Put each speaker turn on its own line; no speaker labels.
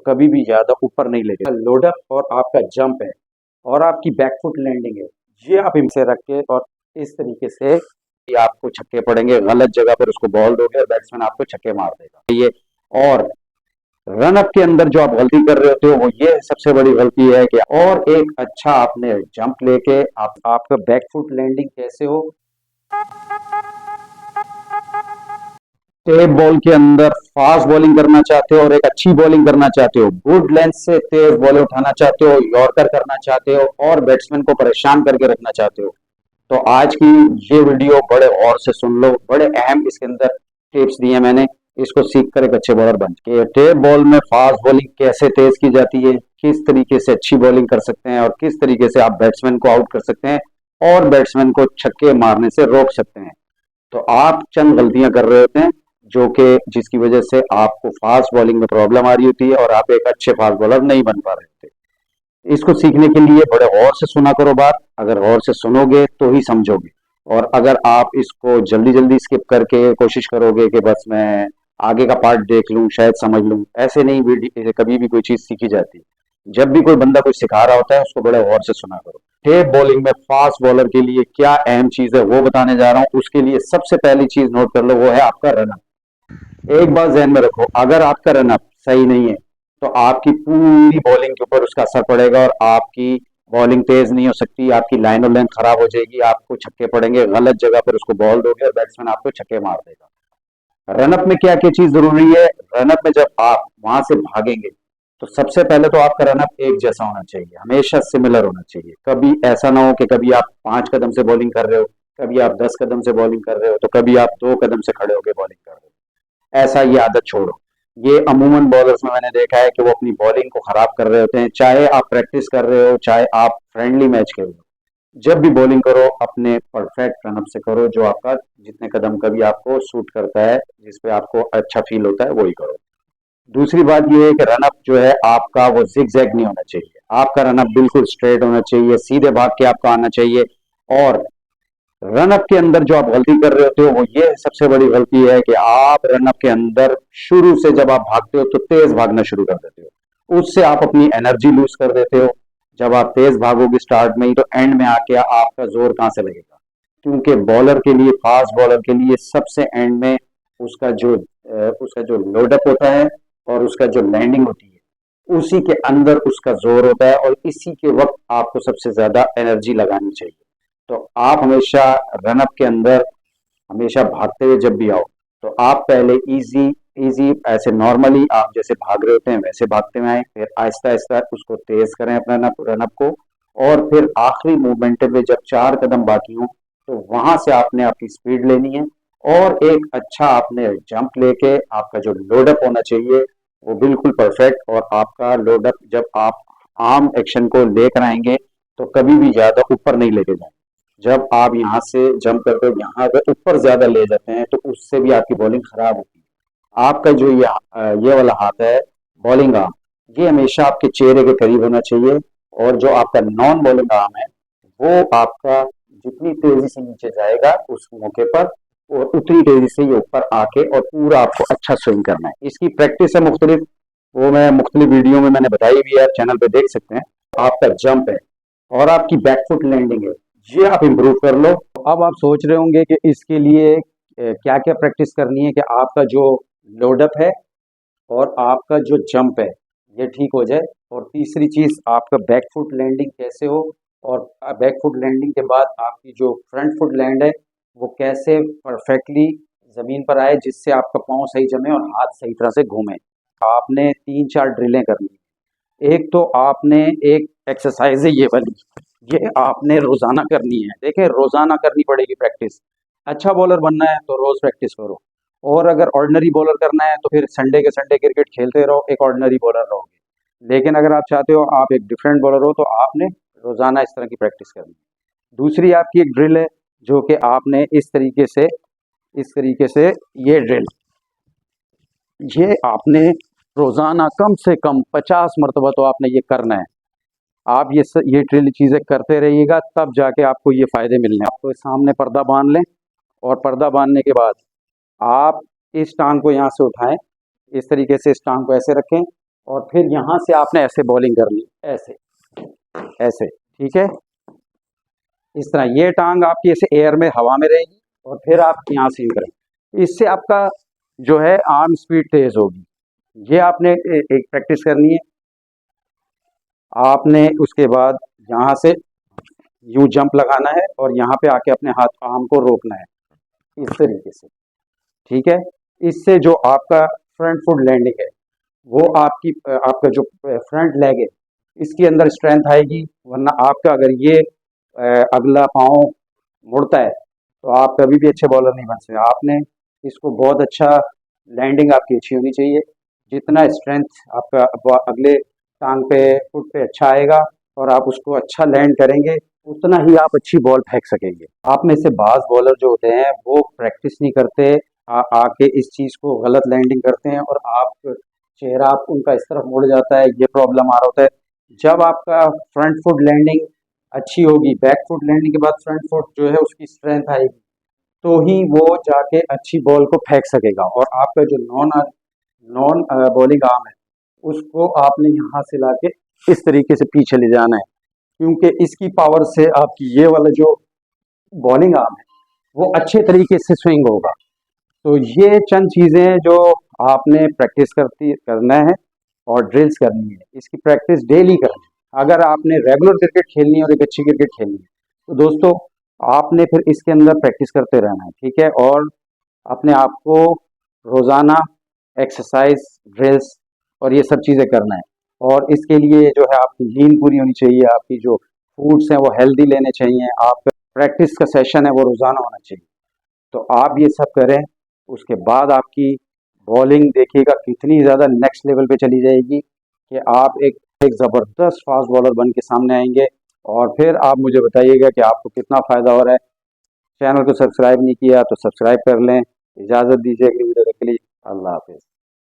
कभी भी ज़्यादा ऊपर नहीं लेके। लोडअप और आपका जंप है और आपकी बैकफुट लैंडिंग है, ये आप इनसे रख के और इस तरीके से कि आपको छक्के पड़ेंगे, गलत जगह पर उसको बॉल दोगे और बैट्समैन आपको छक्के मार देगा। ये और रन अप के अंदर जो आप गलती कर रहे होते हो वो ये सबसे बड़ी गलती है कि और एक अच्छा आपने जंप लेके आपका बैकफुट लैंडिंग कैसे हो, टेप बॉल के अंदर फास्ट बॉलिंग करना चाहते हो और एक अच्छी बॉलिंग करना चाहते हो, गुड लेंथ से तेज बॉल उठाना चाहते हो, यॉर्कर करना चाहते हो और बैट्समैन को परेशान करके रखना चाहते हो, तो आज की ये वीडियो बड़े गौर से सुन लो। बड़े अहम इसके अंदर टिप्स दिए मैंने, इसको सीख कर एक अच्छे बॉलर बन के टेप बॉल में फास्ट बॉलिंग कैसे तेज की जाती है, किस तरीके से अच्छी बॉलिंग कर सकते हैं और किस तरीके से आप बैट्समैन को आउट कर सकते हैं और बैट्समैन को छक्के मारने से रोक सकते हैं। तो आप चंद गलतियां कर रहे होते हैं जो कि जिसकी वजह से आपको फास्ट बॉलिंग में प्रॉब्लम आ रही होती है और आप एक अच्छे फास्ट बॉलर नहीं बन पा रहे होते। इसको सीखने के लिए बड़े गौर से सुना करो बात, अगर गौर से सुनोगे तो ही समझोगे। और अगर आप इसको जल्दी जल्दी स्किप करके कोशिश करोगे कि बस मैं आगे का पार्ट देख लूं शायद समझ लूं, ऐसे नहीं वीडियो कभी भी कोई चीज सीखी जाती। जब भी कोई बंदा कुछ सिखा रहा होता है उसको बड़े गौर से सुना करो। टेप बॉलिंग में फास्ट बॉलर के लिए क्या अहम चीज है वो बताने जा रहा हूं। उसके लिए सबसे पहली चीज नोट कर लो, वो है आपका रनअप। एक बात ध्यान में रखो, अगर आपका रनअप सही नहीं है तो आपकी पूरी बॉलिंग के ऊपर उसका असर पड़ेगा और आपकी बॉलिंग तेज नहीं हो सकती, आपकी लाइन और लेंथ खराब हो जाएगी, आपको छक्के पड़ेंगे, गलत जगह पर उसको बॉल दोगे और बैट्समैन आपको छक्के मार देगा। रनअप में क्या क्या चीज जरूरी है, रनअप में जब आप वहां से भागेंगे तो सबसे पहले तो आपका रनअप एक जैसा होना चाहिए, हमेशा सिमिलर होना चाहिए। कभी ऐसा ना हो कि कभी आप 5 कदम से बॉलिंग कर रहे हो, कभी आप 10 कदम से बॉलिंग कर रहे हो, तो कभी आप 2 कदम से खड़े होकर बॉलिंग कर रहे हो। ऐसा ये आदत छोड़ो। ये अमूमन बॉलर्स में मैंने देखा है कि वो अपनी बॉलिंग को खराब कर रहे होते हैं, चाहे आप प्रैक्टिस कर रहे हो चाहे आप फ्रेंडली मैच खेल रहे हो। जब भी बॉलिंग करो अपने परफेक्ट रनअप से करो, जो आपका जितने कदम का भी आपको सूट करता है, जिसपे आपको अच्छा फील होता है वही करो। दूसरी बात ये है कि रनअप जो है आपका वो जिग जैग नहीं होना चाहिए, आपका रनअप बिल्कुल स्ट्रेट होना चाहिए, सीधे भाग के आपका आना चाहिए। और रनअप के अंदर जो आप गलती कर रहे होते हो वो ये सबसे बड़ी गलती है कि आप रनअप के अंदर शुरू से जब आप भागते हो तो तेज भागना शुरू कर देते हो, उससे आप अपनी एनर्जी लूज कर देते हो। जब आप तेज भागोगे स्टार्ट में ही तो एंड में आके आपका जोर कहां से लगेगा, क्योंकि बॉलर के लिए, फास्ट बॉलर के लिए सबसे एंड में उसका जो लोडअप होता है और उसका जो लैंडिंग होती है उसी के अंदर उसका जोर होता है और इसी के वक्त आपको सबसे ज्यादा एनर्जी लगानी चाहिए। तो आप हमेशा रनअप के अंदर हमेशा भागते हुए जब भी आओ तो आप पहले इजी इजी ऐसे नॉर्मली आप जैसे भाग रहे होते हैं वैसे भागते हुए आए, फिर आहिस्ता आहिस्ता उसको तेज करें अपना रनअप को, और फिर आखिरी मूवमेंट में जब 4 कदम बाकी हो तो वहां से आपने आपकी स्पीड लेनी है और एक अच्छा आपने जंप लेके आपका जो लोडअप होना चाहिए वो बिल्कुल परफेक्ट। और आपका लोडअप जब आप आर्म एक्शन को लेकर आएंगे तो कभी भी ज्यादा ऊपर नहीं लेके जाएंगे। जब आप यहाँ से जंप करते हो यहाँ अगर ऊपर ज्यादा ले जाते हैं तो उससे भी आपकी बॉलिंग खराब होती है। आपका जो ये वाला हाथ है बॉलिंग आर्म, ये हमेशा आपके चेहरे के करीब होना चाहिए। और जो आपका नॉन बॉलिंग आर्म है वो आपका जितनी तेजी से नीचे जाएगा उस मौके पर और उतनी तेजी से ये ऊपर आके और पूरा आपको अच्छा स्विंग करना है। इसकी प्रैक्टिस है मुख्तलिफ, वो मैं मुख्तलिफ वीडियो में मैंने बताई भी है, आप चैनल पे देख सकते हैं। आपका जंप है और आपकी बैकफुट लैंडिंग है, ये आप इंप्रूव कर लो। अब आप सोच रहे होंगे कि इसके लिए क्या क्या प्रैक्टिस करनी है कि आपका जो लोडअप है और आपका जो जंप है ये ठीक हो जाए, और तीसरी चीज आपका बैकफुट लैंडिंग कैसे हो, और बैकफुट लैंडिंग के बाद आपकी जो फ्रंट फुट लैंड है वो कैसे परफेक्टली जमीन पर आए जिससे आपका पाँव सही जमे और हाथ सही तरह से घूमे। आपने 3-4 ड्रिलें करनी है। एक तो आपने एक एक्सरसाइज है ये वाली, ये आपने रोजाना करनी है। देखें, रोजाना करनी पड़ेगी प्रैक्टिस। अच्छा बॉलर बनना है तो रोज प्रैक्टिस करो, और अगर ऑर्डिनरी बॉलर करना है तो फिर संडे के संडे क्रिकेट खेलते रहो, एक ऑर्डिनरी बॉलर रहोगे। लेकिन अगर आप चाहते हो आप एक डिफरेंट बॉलर हो तो आपने रोजाना इस तरह की प्रैक्टिस करनी है। दूसरी आपकी एक ड्रिल है जो कि आपने इस तरीके से ये ड्रिल, ये आपने रोजाना कम से कम 50 मरतबा तो आपने ये करना है। आप ये ड्रिल चीज़ें करते रहिएगा तब जाके आपको ये फ़ायदे मिलने। आपको सामने पर्दा बांध लें और पर्दा बांधने के बाद आप इस टांग को यहाँ से उठाएं, इस तरीके से इस टांग को ऐसे रखें और फिर यहाँ से आपने ऐसे बॉलिंग करनी, ऐसे ऐसे, ठीक है। इस तरह ये टांग आपकी ऐसे एयर में हवा में रहेगी और फिर आप यहाँ से इन करेंगे। इससे आपका जो है आर्म स्पीड तेज होगी। ये आपने एक प्रैक्टिस करनी है। आपने उसके बाद यहाँ से यूं जंप लगाना है और यहाँ पे आके अपने हाथ आर्म को रोकना है इस तरीके से, ठीक है। इससे जो आपका फ्रंट फुट लैंडिंग है वो आपका जो फ्रंट लेग है इसके अंदर स्ट्रेंथ आएगी। वरना आपका अगर ये अगला पाँव मुड़ता है तो आप कभी भी अच्छे बॉलर नहीं बन सकते। आपने इसको बहुत अच्छा, लैंडिंग आपकी अच्छी होनी चाहिए। जितना स्ट्रेंथ आपका अगले टांग पे फुट पे अच्छा आएगा और आप उसको अच्छा लैंड करेंगे उतना ही आप अच्छी बॉल फेंक सकेंगे। आप में से बाज बॉलर जो होते हैं वो प्रैक्टिस नहीं करते, आके इस चीज़ को गलत लैंडिंग करते हैं और आप चेहरा आप उनका इस तरफ मुड़ जाता है, ये प्रॉब्लम आ रहा होता है। जब आपका फ्रंट फुट लैंडिंग अच्छी होगी, बैक फुट लैंडिंग के बाद फ्रंट फुट जो है उसकी स्ट्रेंथ आएगी तो ही वो जाके अच्छी बॉल को फेंक सकेगा। और आपका जो नॉन बॉलिंग आर्म है उसको आपने यहाँ से लाके इस तरीके से पीछे ले जाना है, क्योंकि इसकी पावर से आपकी ये वाला जो बॉलिंग आर्म है वो अच्छे तरीके से स्विंग होगा। तो ये चंद चीज़ें जो आपने प्रैक्टिस करना है और ड्रिल्स करनी है, इसकी प्रैक्टिस डेली करनी है। अगर आपने रेगुलर क्रिकेट खेलनी है और एक अच्छी क्रिकेट खेलनी है तो दोस्तों आपने फिर इसके अंदर प्रैक्टिस करते रहना है, ठीक है। और अपने आप को रोज़ाना एक्सरसाइज, ड्रिल्स और ये सब चीज़ें करना है। और इसके लिए जो है आपकी नींद पूरी होनी चाहिए, आपकी जो फूड्स हैं वो हेल्दी लेने चाहिए, आपका प्रैक्टिस का सेशन है वो रोज़ाना होना चाहिए। तो आप ये सब करें, उसके बाद आपकी बॉलिंग देखिएगा कितनी ज़्यादा नेक्स्ट लेवल पे चली जाएगी कि आप एक ज़बरदस्त फास्ट बॉलर बन के सामने आएंगे। और फिर आप मुझे बताइएगा कि आपको कितना फ़ायदा हो रहा है। चैनल को सब्सक्राइब नहीं किया तो सब्सक्राइब कर लें। इजाज़त दीजिए अगली वीडियो के लिए। अल्लाह हाफ़िज़।